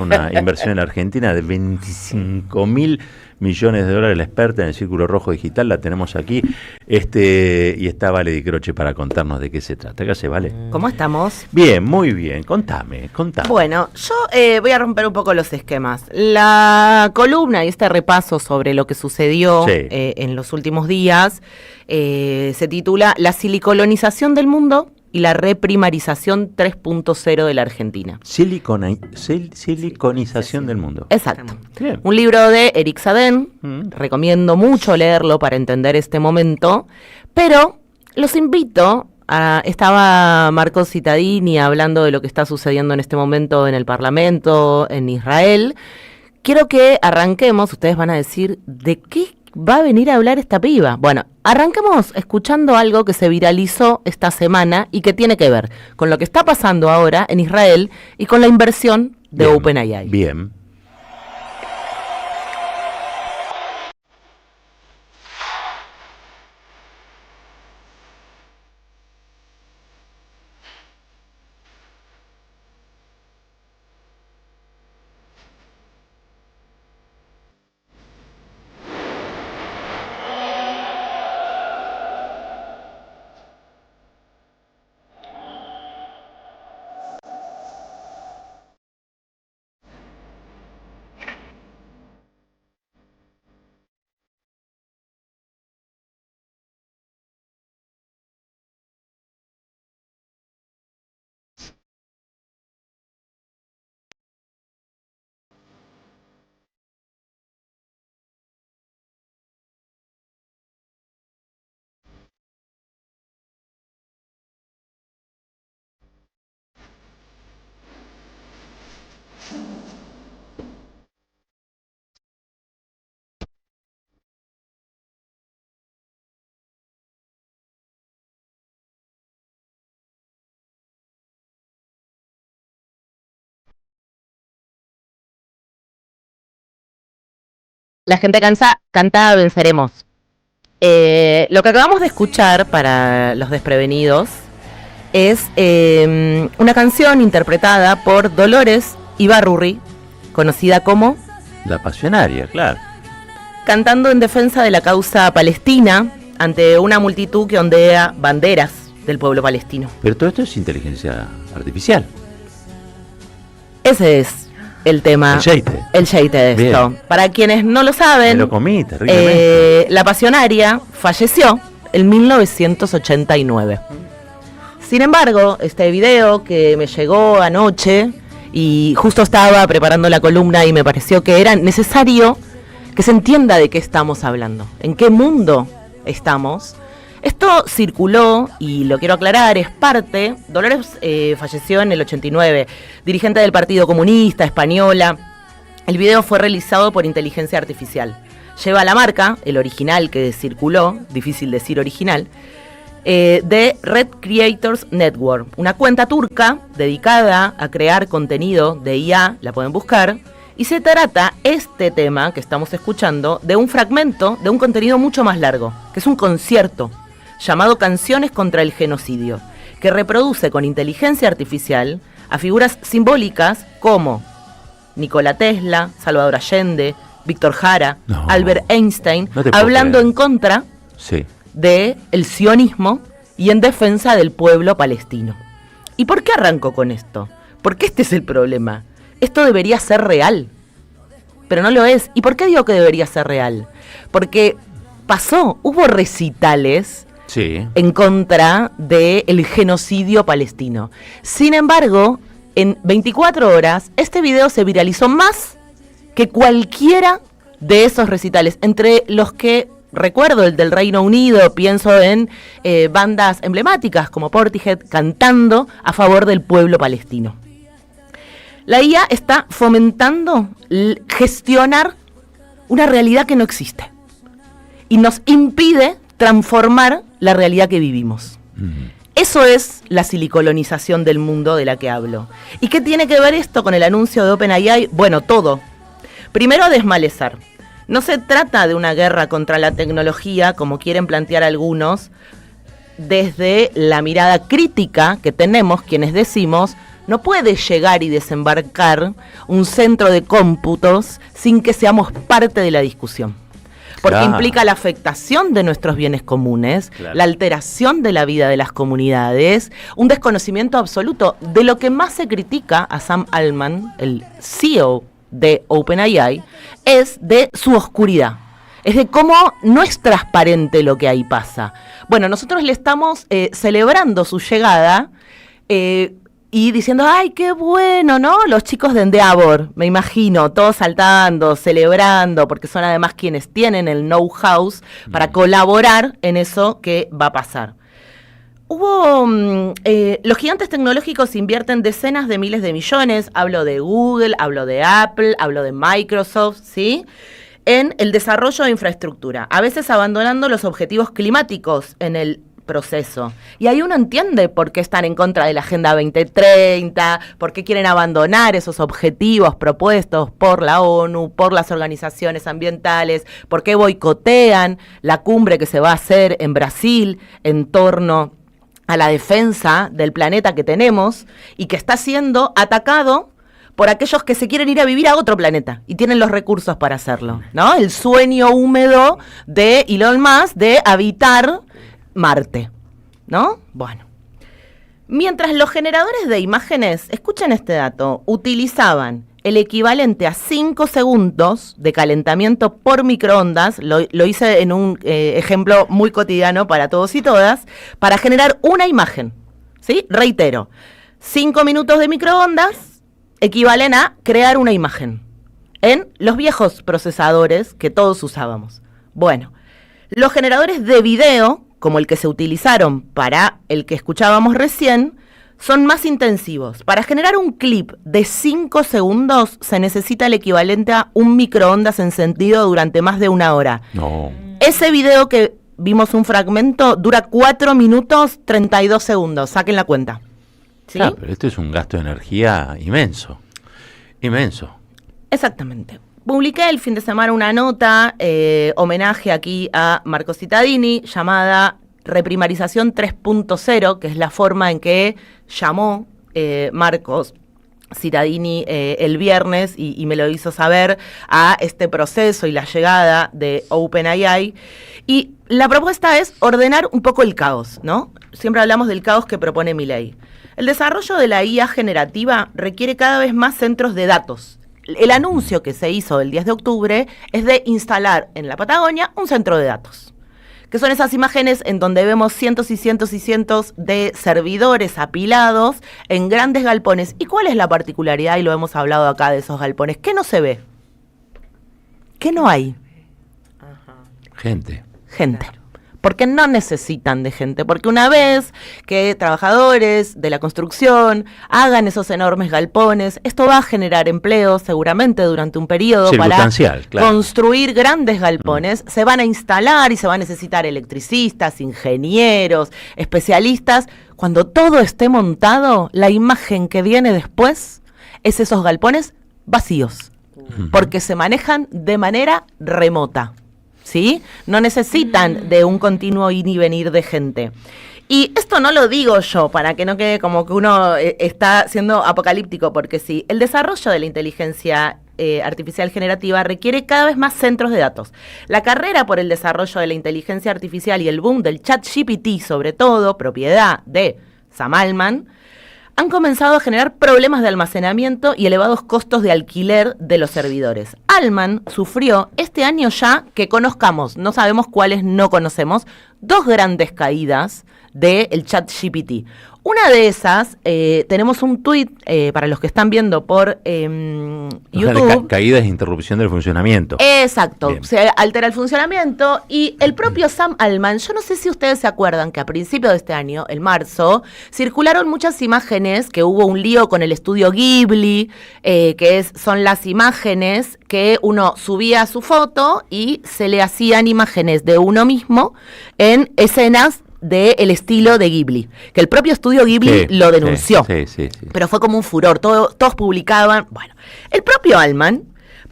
Una inversión en Argentina de 25.000 millones de dólares, la experta en el Círculo Rojo Digital, la tenemos aquí, y está Vale Di Croce para contarnos de qué se trata. ¿Qué hace, Vale? ¿Cómo estamos? Bien, muy bien, contame. Bueno, yo voy a romper un poco los esquemas. La columna y este repaso sobre lo que sucedió en los últimos días se titula La silicolonización del mundo y la reprimarización 3.0 de la Argentina. Siliconización del mundo. Exacto. Bien. Un libro de Eric Sadin. Recomiendo mucho leerlo para entender este momento. Pero los invito a... Estaba Marco Cittadini hablando de lo que está sucediendo en este momento en el Parlamento, en Israel. Quiero que arranquemos. Ustedes van a decir, ¿de qué va a venir a hablar esta piba? Bueno, arranquemos escuchando algo que se viralizó esta semana y que tiene que ver con lo que está pasando ahora en Israel y con la inversión de OpenAI. Bien. La gente canta Venceremos. Lo que acabamos de escuchar para los desprevenidos es una canción interpretada por Dolores Ibarrurri, conocida como La Pasionaria, claro. Cantando en defensa de la causa palestina ante una multitud que ondea banderas del pueblo palestino. Pero todo esto es inteligencia artificial. Ese es el tema, el sheite de esto. Bien. Para quienes no lo saben, me lo comí terriblemente. La Pasionaria falleció en 1989. Sin embargo, este video que me llegó anoche, y justo estaba preparando la columna y me pareció que era necesario que se entienda de qué estamos hablando, en qué mundo estamos. Esto circuló, y lo quiero aclarar, es parte... Dolores falleció en el 89, dirigente del Partido Comunista, española. El video fue realizado por inteligencia artificial. Lleva la marca, el original que circuló, difícil decir original, de Red Creators Network, una cuenta turca dedicada a crear contenido de IA, la pueden buscar, y se trata este tema que estamos escuchando de un fragmento de un contenido mucho más largo, que es un concierto llamado Canciones contra el Genocidio, que reproduce con inteligencia artificial a figuras simbólicas como Nikola Tesla, Salvador Allende, Víctor Jara, Albert Einstein, hablando en contra del sionismo y en defensa del pueblo palestino. ¿Y por qué arranco con esto? Porque este es el problema. Esto debería ser real, pero no lo es. ¿Y por qué digo que debería ser real? Porque hubo recitales en contra del genocidio palestino. Sin embargo, en 24 horas, este video se viralizó más que cualquiera de esos recitales, entre los que recuerdo el del Reino Unido. Pienso en bandas emblemáticas como Portishead cantando a favor del pueblo palestino. La IA está fomentando gestionar una realidad que no existe y nos impide transformar la realidad que vivimos. Eso es la silicolonización del mundo de la que hablo. ¿Y qué tiene que ver esto con el anuncio de OpenAI? Bueno, todo. Primero, desmalezar. No se trata de una guerra contra la tecnología, como quieren plantear algunos, desde la mirada crítica que tenemos quienes decimos no puede llegar y desembarcar un centro de cómputos sin que seamos parte de la discusión. Porque Claro. implica la afectación de nuestros bienes comunes, Claro. la alteración de la vida de las comunidades, un desconocimiento absoluto de lo que más se critica a Sam Altman, el CEO de OpenAI, es de su oscuridad. Es de cómo no es transparente lo que ahí pasa. Bueno, nosotros le estamos celebrando su llegada y diciendo, ¡ay, qué bueno!, ¿no? Los chicos de Endeavor, me imagino, todos saltando, celebrando, porque son además quienes tienen el know-how para colaborar en eso que va a pasar. Los gigantes tecnológicos invierten decenas de miles de millones, hablo de Google, hablo de Apple, hablo de Microsoft, ¿sí?, en el desarrollo de infraestructura, a veces abandonando los objetivos climáticos en el proceso. Y ahí uno entiende por qué están en contra de la Agenda 2030, por qué quieren abandonar esos objetivos propuestos por la ONU, por las organizaciones ambientales, por qué boicotean la cumbre que se va a hacer en Brasil en torno a la defensa del planeta que tenemos y que está siendo atacado por aquellos que se quieren ir a vivir a otro planeta y tienen los recursos para hacerlo, ¿no? El sueño húmedo de Elon Musk de habitar Marte, ¿no? Bueno. Mientras los generadores de imágenes, escuchen este dato, utilizaban el equivalente a 5 segundos de calentamiento por microondas, lo hice en un ejemplo muy cotidiano para todos y todas, para generar una imagen, ¿sí? Reitero, 5 minutos de microondas equivalen a crear una imagen en los viejos procesadores que todos usábamos. Bueno, los generadores de video, como el que se utilizaron para el que escuchábamos recién, son más intensivos. Para generar un clip de 5 segundos se necesita el equivalente a un microondas encendido durante más de 1 hora. No. Ese video que vimos un fragmento dura 4 minutos 32 segundos. Saquen la cuenta. ¿Sí? Claro, pero esto es un gasto de energía inmenso. Inmenso. Exactamente. Publiqué el fin de semana una nota, homenaje aquí a Marco Cittadini, llamada Reprimarización 3.0, que es la forma en que llamó Marcos Cittadini el viernes y me lo hizo saber a este proceso y la llegada de OpenAI. Y la propuesta es ordenar un poco el caos, ¿no? Siempre hablamos del caos que propone Milei. El desarrollo de la IA generativa requiere cada vez más centros de datos. El anuncio que se hizo el 10 de octubre es de instalar en la Patagonia un centro de datos, que son esas imágenes en donde vemos cientos y cientos y cientos de servidores apilados en grandes galpones. ¿Y cuál es la particularidad? Y lo hemos hablado acá de esos galpones. ¿Qué no se ve? ¿Qué no hay? Gente. Gente. Porque no necesitan de gente, porque una vez que trabajadores de la construcción hagan esos enormes galpones, esto va a generar empleos seguramente durante un periodo para claro. construir grandes galpones, se van a instalar y se va a necesitar electricistas, ingenieros, especialistas. Cuando todo esté montado, la imagen que viene después es esos galpones vacíos, porque se manejan de manera remota. ¿Sí? No necesitan de un continuo ir y venir de gente. Y esto no lo digo yo para que no quede como que uno está siendo apocalíptico, porque sí, el desarrollo de la inteligencia artificial generativa requiere cada vez más centros de datos. La carrera por el desarrollo de la inteligencia artificial y el boom del ChatGPT, sobre todo, propiedad de Sam Altman, han comenzado a generar problemas de almacenamiento y elevados costos de alquiler de los servidores. Altman sufrió este año ya, que conozcamos, no sabemos cuáles no conocemos, 2 grandes caídas del ChatGPT. Una de esas, tenemos un tuit para los que están viendo por YouTube. Caídas e interrupción del funcionamiento. Exacto, Bien. se altera el funcionamiento y el propio Sam Altman, yo no sé si ustedes se acuerdan que a principios de este año, en marzo, circularon muchas imágenes, que hubo un lío con el estudio Ghibli, son las imágenes que uno subía su foto y se le hacían imágenes de uno mismo en escenas del estilo de Ghibli, que el propio estudio Ghibli lo denunció, sí. pero fue como un furor, todos publicaban. Bueno, el propio Altman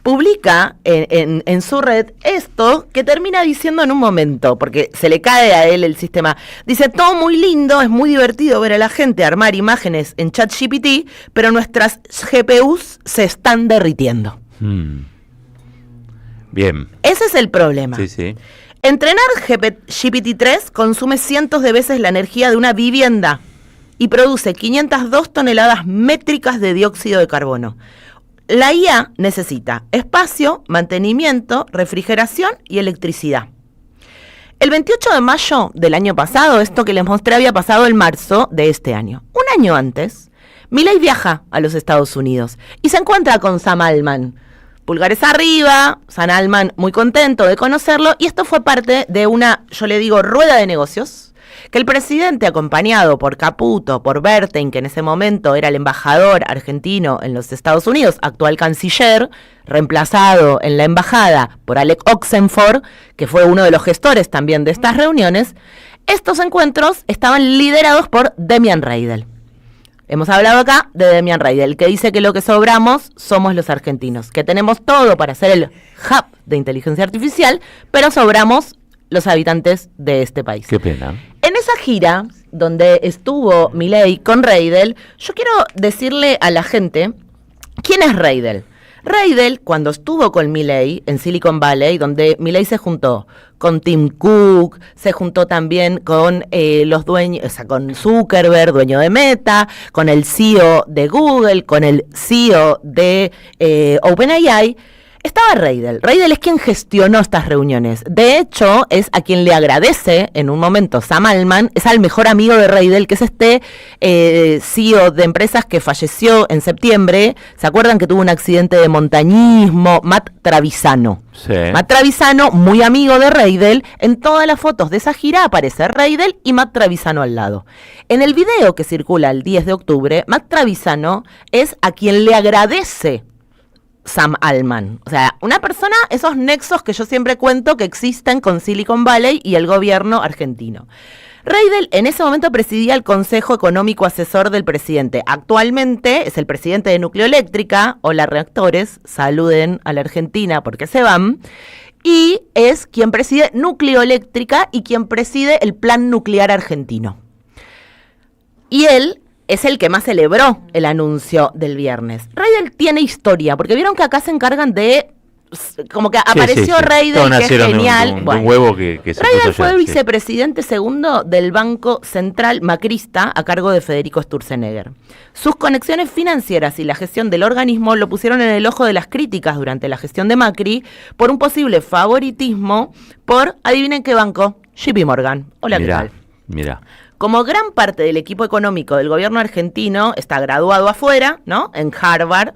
publica en su red esto que termina diciendo en un momento, porque se le cae a él el sistema. Dice, todo muy lindo, es muy divertido ver a la gente armar imágenes en ChatGPT, pero nuestras GPUs se están derritiendo. Bien. Ese es el problema. Sí, sí. Entrenar GPT-3 consume cientos de veces la energía de una vivienda y produce 502 toneladas métricas de dióxido de carbono. La IA necesita espacio, mantenimiento, refrigeración y electricidad. El 28 de mayo del año pasado, esto que les mostré había pasado en marzo de este año. Un año antes, Milei viaja a los Estados Unidos y se encuentra con Sam Altman. Pulgares arriba, Sam Altman muy contento de conocerlo, y esto fue parte de una, yo le digo, rueda de negocios, que el presidente, acompañado por Caputo, por Bertein, que en ese momento era el embajador argentino en los Estados Unidos, actual canciller, reemplazado en la embajada por Alec Oxenford, que fue uno de los gestores también de estas reuniones, estos encuentros estaban liderados por Demian Reidel. Hemos hablado acá de Demian Reidel, que dice que lo que sobramos somos los argentinos, que tenemos todo para ser el hub de inteligencia artificial, pero sobramos los habitantes de este país. Qué pena. En esa gira donde estuvo Milei con Reidel, yo quiero decirle a la gente quién es Reidel. Reidel, cuando estuvo con Milei en Silicon Valley, donde Milei se juntó con Tim Cook, se juntó también con los dueños, o sea, con Zuckerberg, dueño de Meta, con el CEO de Google, con el CEO de OpenAI, estaba Reidel. Reidel es quien gestionó estas reuniones. De hecho, es a quien le agradece en un momento Sam Altman, es al mejor amigo de Reidel, que es este CEO de empresas que falleció en septiembre. ¿Se acuerdan que tuvo un accidente de montañismo? Matt Travisano. Sí. Matt Travisano, muy amigo de Reidel. En todas las fotos de esa gira aparece Reidel y Matt Travisano al lado. En el video que circula el 10 de octubre, Matt Travisano es a quien le agradece Sam Altman. O sea, una persona, esos nexos que yo siempre cuento que existen con Silicon Valley y el gobierno argentino. Reidel en ese momento presidía el Consejo Económico Asesor del presidente. Actualmente es el presidente de Nucleoeléctrica. Hola, reactores, saluden a la Argentina porque se van. Y es quien preside Nucleoeléctrica y quien preside el Plan Nuclear Argentino. Y él es el que más celebró el anuncio del viernes. Reidel tiene historia, porque vieron que acá se encargan de, como que apareció Reidel, que es genial. De un huevo que se Reidel fue allá, vicepresidente segundo del Banco Central Macrista a cargo de Federico Sturzenegger. Sus conexiones financieras y la gestión del organismo lo pusieron en el ojo de las críticas durante la gestión de Macri por un posible favoritismo por, adivinen qué banco, JP Morgan. Hola, mirá, ¿qué tal? Mirá. Como gran parte del equipo económico del gobierno argentino está graduado afuera, ¿no? En Harvard,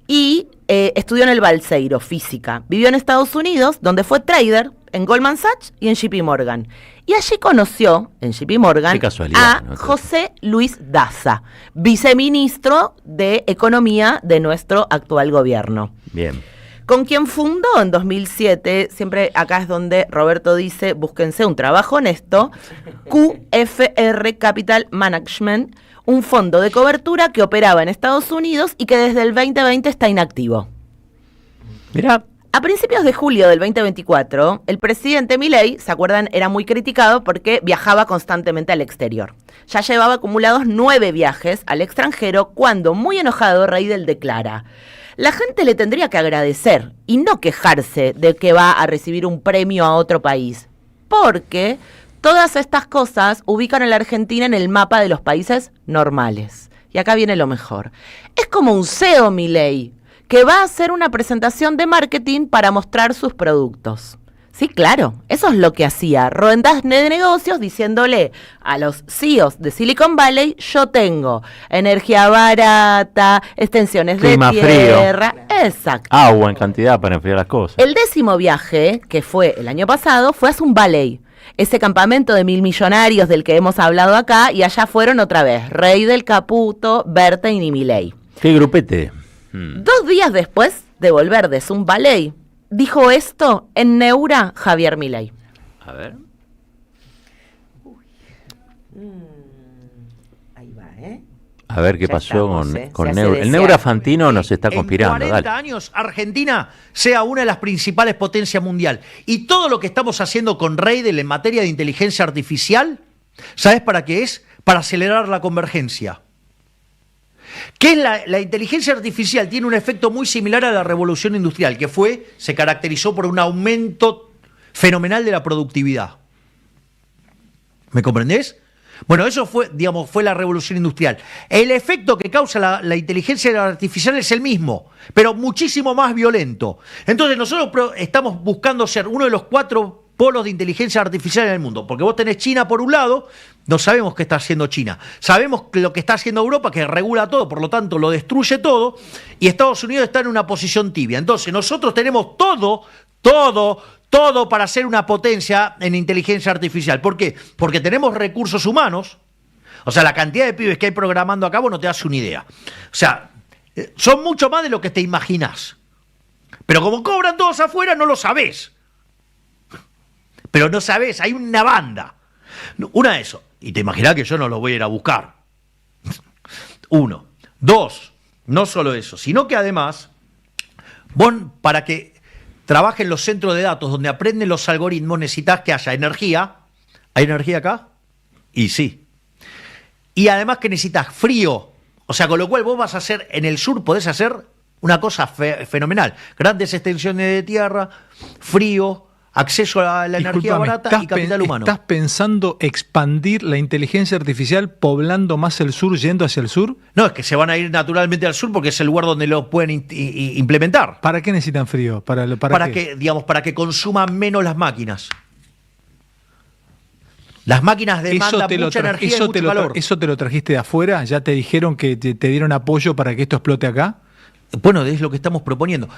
y estudió en el Balseiro, física. Vivió en Estados Unidos, donde fue trader en Goldman Sachs y en JP Morgan. Y allí conoció, en JP Morgan, a José Luis Daza, viceministro de Economía de nuestro actual gobierno. Bien. Con quien fundó en 2007, siempre acá es donde Roberto dice, búsquense un trabajo honesto, QFR Capital Management, un fondo de cobertura que operaba en Estados Unidos y que desde el 2020 está inactivo. Mirá. A principios de julio del 2024, el presidente Milei, ¿se acuerdan?, era muy criticado porque viajaba constantemente al exterior. Ya llevaba acumulados 9 viajes al extranjero cuando, muy enojado, Reidel declara: la gente le tendría que agradecer y no quejarse de que va a recibir un premio a otro país, porque todas estas cosas ubican a la Argentina en el mapa de los países normales. Y acá viene lo mejor. Es como un CEO Milei, que va a hacer una presentación de marketing para mostrar sus productos. Sí, claro, eso es lo que hacía. Rondas de negocios diciéndole a los CEOs de Silicon Valley: yo tengo energía barata, extensiones clima de tierra. Frío. Exacto. Agua en cantidad para enfriar las cosas. El 10º viaje, que fue el año pasado, fue a Sun Valley, ese campamento de 1.000 millonarios del que hemos hablado acá, y allá fueron otra vez Reidel, Caputo, Bertein y Milei. ¿Qué grupete? 2 días después de volver de Sun Valley, dijo esto en Neura Javier Milei. A ver. Ahí va, ¿eh? A ver qué Ya pasó estamos, con se hace Neura. El desear. Neura Fantino nos está conspirando. En 40 Dale. años, Argentina sea una de las principales potencias mundial. Y todo lo que estamos haciendo con Reidel en materia de inteligencia artificial, ¿sabes para qué es? Para acelerar la convergencia. ¿Qué es la inteligencia artificial? Tiene un efecto muy similar a la revolución industrial, que se caracterizó por un aumento fenomenal de la productividad. ¿Me comprendés? Bueno, eso fue la revolución industrial. El efecto que causa la inteligencia artificial es el mismo, pero muchísimo más violento. Entonces nosotros estamos buscando ser uno de los 4 polos de inteligencia artificial en el mundo, porque vos tenés China por un lado, no sabemos qué está haciendo China, sabemos lo que está haciendo Europa, que regula todo, por lo tanto lo destruye todo, y Estados Unidos está en una posición tibia. Entonces nosotros tenemos todo para ser una potencia en inteligencia artificial. ¿Por qué? Porque tenemos recursos humanos, o sea, la cantidad de pibes que hay programando a cabo no te hace una idea. O sea, son mucho más de lo que te imaginás. Pero como cobran todos afuera, no lo sabés. Pero no sabés, hay una banda. Una de eso. Y te imaginás que yo no lo voy a ir a buscar. 1. 2. No solo eso, sino que además, vos para que trabajen los centros de datos donde aprenden los algoritmos, necesitas que haya energía. ¿Hay energía acá? Y sí. Y además que necesitas frío. O sea, con lo cual vos vas a hacer, en el sur podés hacer una cosa fenomenal. Grandes extensiones de tierra, frío, acceso a la energía barata y capital humano. ¿Estás pensando expandir la inteligencia artificial poblando más el sur, yendo hacia el sur? No, es que se van a ir naturalmente al sur porque es el lugar donde lo pueden implementar. ¿Para qué necesitan frío? ¿Para que consuman menos las máquinas. Las máquinas demandan mucha energía y mucho calor. ¿Eso te lo trajiste de afuera? ¿Ya te dijeron que te dieron apoyo para que esto explote acá? Bueno, es lo que estamos proponiendo.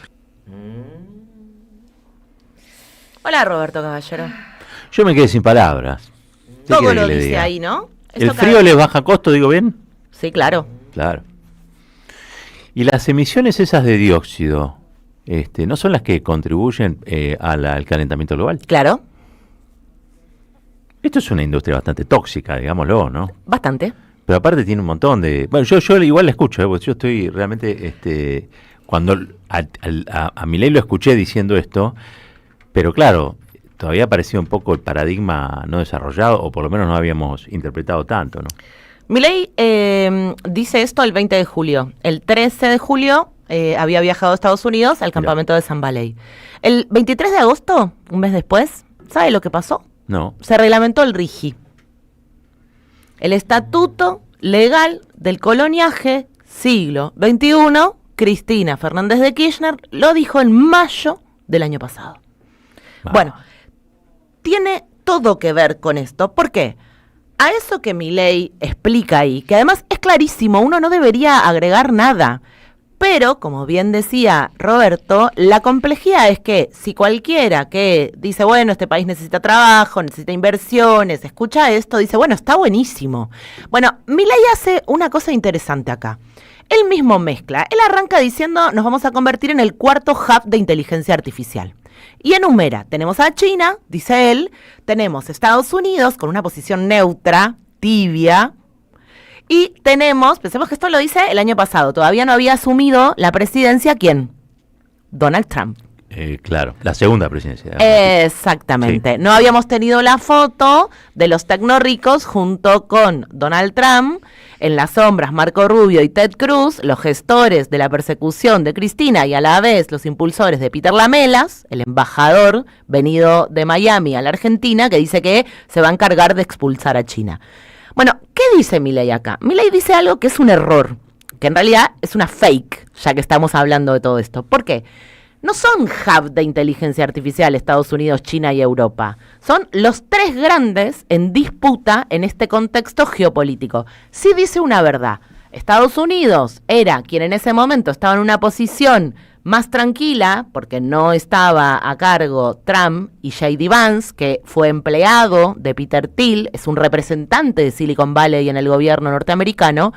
Hola, Roberto Caballero. Yo me quedé sin palabras. ¿Qué Todo quiere lo que le dice diga? ahí, ¿no? ¿El Esto frío les baja costo, digo bien? Sí, claro. Claro. Y las emisiones esas de dióxido, ¿no son las que contribuyen al calentamiento global? Claro. Esto es una industria bastante tóxica, digámoslo, ¿no? Bastante. Pero aparte tiene un montón de... Bueno, yo igual la escucho, porque yo estoy realmente... cuando a Milei lo escuché diciendo esto, pero claro, todavía parecía un poco el paradigma no desarrollado, o por lo menos no habíamos interpretado tanto, ¿no? Milei dice esto el 20 de julio. El 13 de julio había viajado a Estados Unidos al campamento de San Valey. El 23 de agosto, un mes después, ¿sabe lo que pasó? No. Se reglamentó el RIGI. El Estatuto Legal del Coloniaje, siglo XXI, Cristina Fernández de Kirchner lo dijo en mayo del año pasado. Bueno, tiene todo que ver con esto. ¿Por qué? A eso que Milei explica ahí, que además es clarísimo, uno no debería agregar nada. Pero, como bien decía Roberto, la complejidad es que si cualquiera que dice, bueno, este país necesita trabajo, necesita inversiones, escucha esto, dice, bueno, está buenísimo. Bueno, Milei hace una cosa interesante acá. Él mismo mezcla. Él arranca diciendo, nos vamos a convertir en el 4º hub de inteligencia artificial. Y enumera, tenemos a China, dice él, tenemos Estados Unidos con una posición neutra, tibia, y tenemos, pensemos que esto lo dice el año pasado, todavía no había asumido la presidencia, ¿quién? Donald Trump. Claro, la segunda presidencia. Exactamente. Sí. No habíamos tenido la foto de los tecnorricos junto con Donald Trump, en las sombras Marco Rubio y Ted Cruz, los gestores de la persecución de Cristina y a la vez los impulsores de Peter Lamelas, el embajador venido de Miami a la Argentina, que dice que se va a encargar de expulsar a China. Bueno, ¿qué dice Milei acá? Milei dice algo que es un error, que en realidad es una fake, ya que estamos hablando de todo esto. ¿Por qué? No son hub de inteligencia artificial Estados Unidos, China y Europa. Son los 3 grandes en disputa en este contexto geopolítico. Sí dice una verdad. Estados Unidos era quien en ese momento estaba en una posición más tranquila, porque no estaba a cargo Trump y J.D. Vance, que fue empleado de Peter Thiel, es un representante de Silicon Valley en el gobierno norteamericano.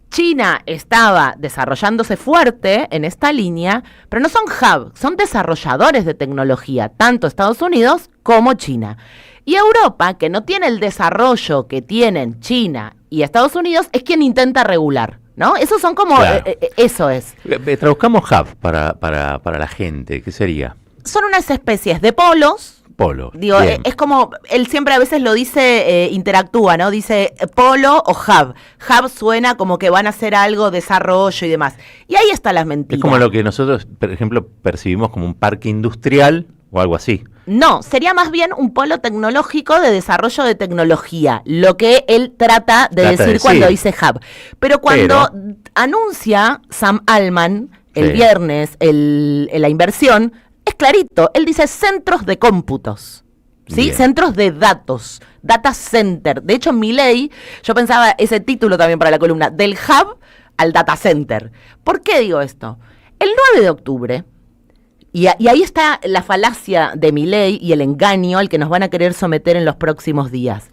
China estaba desarrollándose fuerte en esta línea, pero no son hub, son desarrolladores de tecnología, tanto Estados Unidos como China. Y Europa, que no tiene el desarrollo que tienen China y Estados Unidos es quien intenta regular, ¿no? Esos son como, Claro. eso es. Traduzcamos hub para la gente, ¿qué sería? Son unas especies de polos. Polo. Digo, Bien. es como, él siempre a veces lo dice, interactúa, ¿no? Dice polo o hub. Hub suena como que van a hacer algo, desarrollo y demás. Y ahí está las mentiras. Es como lo que nosotros, por ejemplo, percibimos como un parque industrial o algo así. No, sería más bien un polo tecnológico de desarrollo de tecnología, lo que él trata de decir cuando dice hub. Pero cuando anuncia Sam Altman el Sí. viernes la inversión, es clarito, él dice centros de cómputos. ¿Sí? Bien. Centros de datos, data center. De hecho, en mi ley, yo pensaba ese título también para la columna, del hub al data center. ¿Por qué digo esto? El 9 de octubre, y ahí está la falacia de Milei y el engaño al que nos van a querer someter en los próximos días.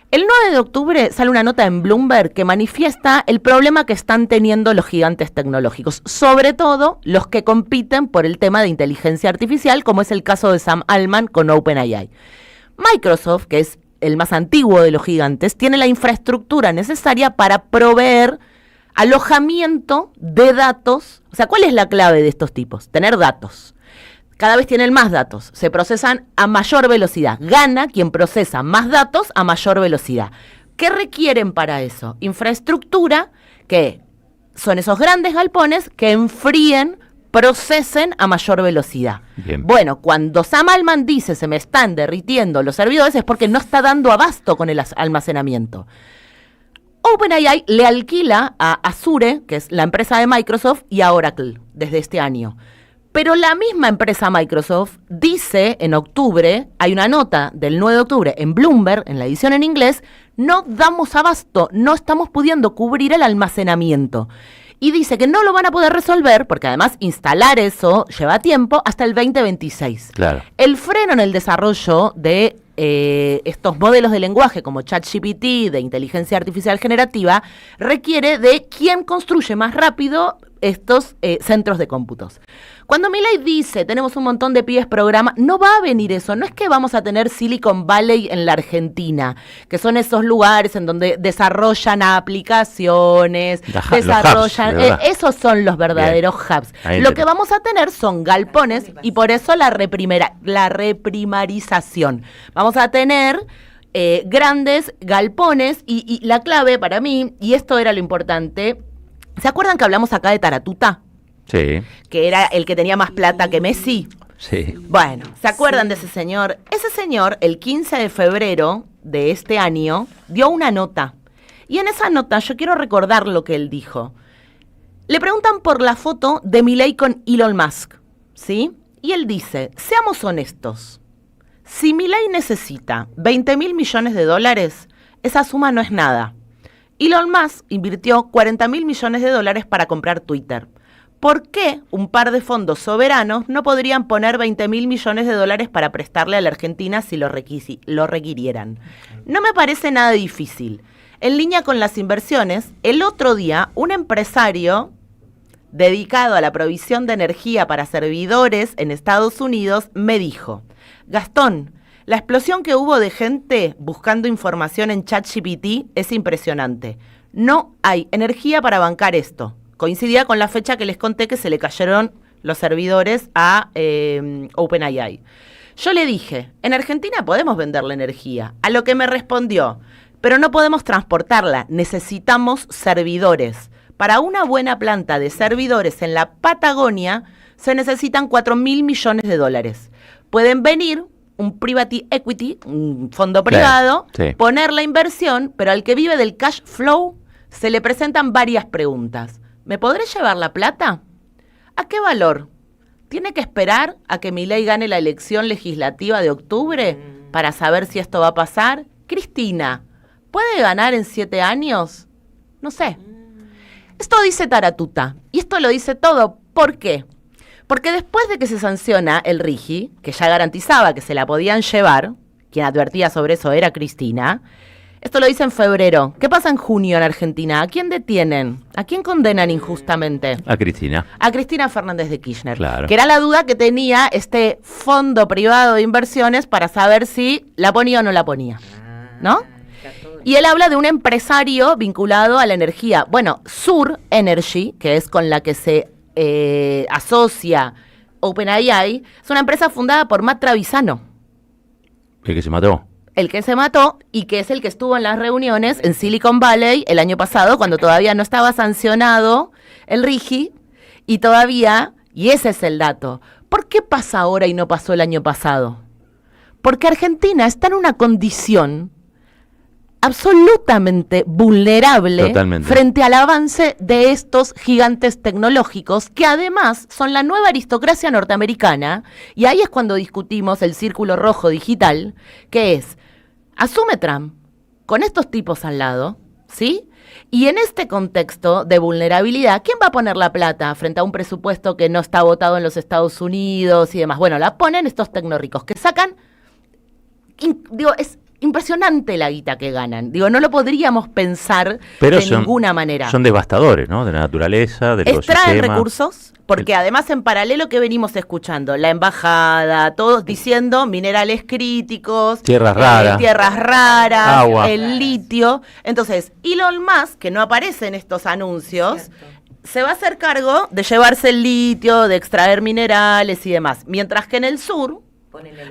El 9 de octubre sale una nota en Bloomberg que manifiesta el problema que están teniendo los gigantes tecnológicos, sobre todo los que compiten por el tema de inteligencia artificial, como es el caso de Sam Altman con OpenAI. Microsoft, que es el más antiguo de los gigantes, tiene la infraestructura necesaria para proveer alojamiento de datos. O sea, ¿cuál es la clave de estos tipos? Tener datos. Cada vez tienen más datos, se procesan a mayor velocidad. Gana quien procesa más datos a mayor velocidad. ¿Qué requieren para eso? Infraestructura, que son esos grandes galpones que enfríen, procesen a mayor velocidad. Bien. Bueno, cuando Sam Altman dice se me están derritiendo los servidores es porque no está dando abasto con el almacenamiento. OpenAI le alquila a Azure, que es la empresa de Microsoft, y a Oracle desde este año. Pero la misma empresa Microsoft dice en octubre, hay una nota del 9 de octubre en Bloomberg, en la edición en inglés, no damos abasto, no estamos pudiendo cubrir el almacenamiento. Y dice que no lo van a poder resolver, porque además instalar eso lleva tiempo, hasta el 2026. Claro. El freno en el desarrollo de estos modelos de lenguaje como ChatGPT, de inteligencia artificial generativa, requiere de quién construye más rápido estos centros de cómputos. Cuando Milei dice, tenemos un montón de pibes programa, no va a venir eso. No es que vamos a tener Silicon Valley en la Argentina, que son esos lugares en donde desarrollan aplicaciones, desarrollan... Los hubs, esos son los verdaderos hubs. Ahí Lo entendí. que vamos a tener son galpones y por eso la reprimarización. Vamos a tener grandes galpones y la clave para mí, y esto era lo importante, ¿se acuerdan que hablamos acá de Taratuta? Sí, Que era el que tenía más plata que Messi. sí. Bueno, ¿se acuerdan de ese señor? Ese señor, el 15 de febrero de este año, dio una nota. Y en esa nota yo quiero recordar lo que él dijo. Le preguntan por la foto de Milei con Elon Musk, ¿sí? Y él dice, seamos honestos. Si Milei necesita 20.000 millones de dólares, esa suma no es nada. Elon Musk invirtió 40.000 millones de dólares para comprar Twitter. ¿Por qué un par de fondos soberanos no podrían poner 20.000 millones de dólares para prestarle a la Argentina si lo requirieran? No me parece nada difícil. En línea con las inversiones, el otro día un empresario dedicado a la provisión de energía para servidores en Estados Unidos me dijo, Gastón, la explosión que hubo de gente buscando información en ChatGPT es impresionante. No hay energía para bancar esto. Coincidía con la fecha que les conté que se le cayeron los servidores a OpenAI. Yo le dije, en Argentina podemos vender la energía. A lo que me respondió, pero no podemos transportarla, necesitamos servidores. Para una buena planta de servidores en la Patagonia se necesitan 4.000 millones de dólares. Pueden venir un private equity, un fondo privado, sí. poner la inversión, pero al que vive del cash flow se le presentan varias preguntas. ¿Me podré llevar la plata? ¿A qué valor? ¿Tiene que esperar a que Milei gane la elección legislativa de octubre para saber si esto va a pasar? Cristina, ¿puede ganar en 7 años? No sé. Esto dice Taratuta, y esto lo dice todo. ¿Por qué? Porque después de que se sanciona el RIGI, que ya garantizaba que se la podían llevar, quien advertía sobre eso era Cristina, esto lo dice en febrero. ¿Qué pasa en junio en Argentina? ¿A quién detienen? ¿A quién condenan injustamente? A Cristina. A Cristina Fernández de Kirchner. Claro. Que era la duda que tenía este fondo privado de inversiones para saber si la ponía o no la ponía. ¿No? Y él habla de un empresario vinculado a la energía. Bueno, Sur Energy, que es con la que se asocia OpenAI, es una empresa fundada por Matt Travisano. El que se mató. El que se mató y que es el que estuvo en las reuniones en Silicon Valley el año pasado, cuando todavía no estaba sancionado el RIGI, y todavía, y ese es el dato, ¿por qué pasa ahora y no pasó el año pasado? Porque Argentina está en una condición absolutamente vulnerable Totalmente. frente al avance de estos gigantes tecnológicos que además son la nueva aristocracia norteamericana, y ahí es cuando discutimos el círculo rojo digital, que es, asume Trump con estos tipos al lado, ¿sí? Y en este contexto de vulnerabilidad, ¿quién va a poner la plata frente a un presupuesto que no está votado en los Estados Unidos y demás? Bueno, la ponen estos tecnóricos que sacan, es impresionante la guita que ganan. No lo podríamos pensar de ninguna manera. Son devastadores, ¿no? De la naturaleza, del ecosistema. Extraen recursos, porque además en paralelo que venimos escuchando, la embajada, todos diciendo minerales críticos, tierras raras, agua, el litio. Entonces, Elon Musk, que no aparece en estos anuncios, se va a hacer cargo de llevarse el litio, de extraer minerales y demás. Mientras que en el sur,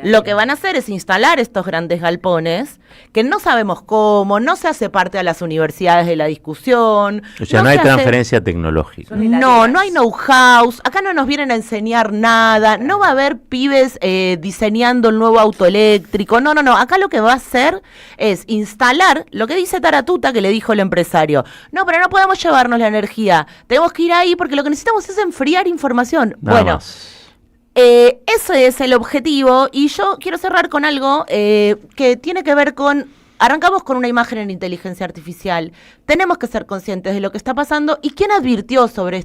lo que van a hacer es instalar estos grandes galpones, que no sabemos cómo, no se hace parte a las universidades de la discusión. O sea, no hay transferencia tecnológica. No hay know-how, acá no nos vienen a enseñar nada, no va a haber pibes diseñando el nuevo auto eléctrico, no, acá lo que va a hacer es instalar lo que dice Taratuta, que le dijo el empresario. No, pero no podemos llevarnos la energía, tenemos que ir ahí porque lo que necesitamos es enfriar información. Nada más. Ese es el objetivo, y yo quiero cerrar con algo que tiene que ver con, arrancamos con una imagen en inteligencia artificial, tenemos que ser conscientes de lo que está pasando, y quién advirtió sobre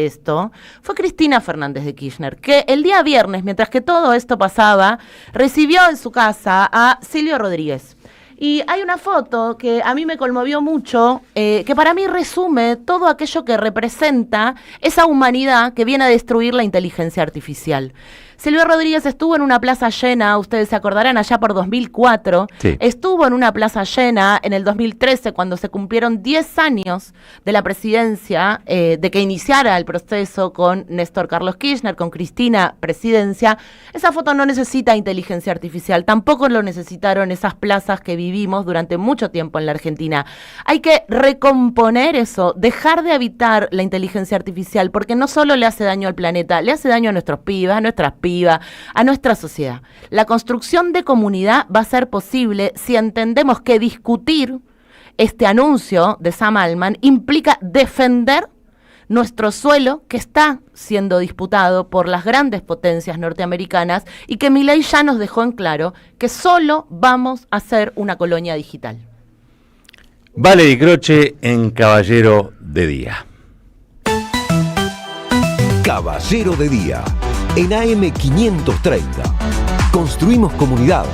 esto, fue Cristina Fernández de Kirchner, que el día viernes, mientras que todo esto pasaba, recibió en su casa a Silvio Rodríguez. Y hay una foto que a mí me conmovió mucho, que para mí resume todo aquello que representa esa humanidad que viene a destruir la inteligencia artificial. Silvio Rodríguez estuvo en una plaza llena, ustedes se acordarán, allá por 2004. Sí. Estuvo en una plaza llena en el 2013, cuando se cumplieron 10 años de la presidencia, de que iniciara el proceso con Néstor Carlos Kirchner, con Cristina presidencia. Esa foto no necesita inteligencia artificial, tampoco lo necesitaron esas plazas que vivimos durante mucho tiempo en la Argentina. Hay que recomponer eso, dejar de habitar la inteligencia artificial, porque no solo le hace daño al planeta, le hace daño a nuestros pibes, a nuestras pibas, a nuestra sociedad. La construcción de comunidad va a ser posible si entendemos que discutir este anuncio de Sam Altman implica defender nuestro suelo, que está siendo disputado por las grandes potencias norteamericanas, y que Milei ya nos dejó en claro que solo vamos a ser una colonia digital. Vale Di Croce en Caballero de Día. Caballero de Día, en AM 530. Construimos comunidad.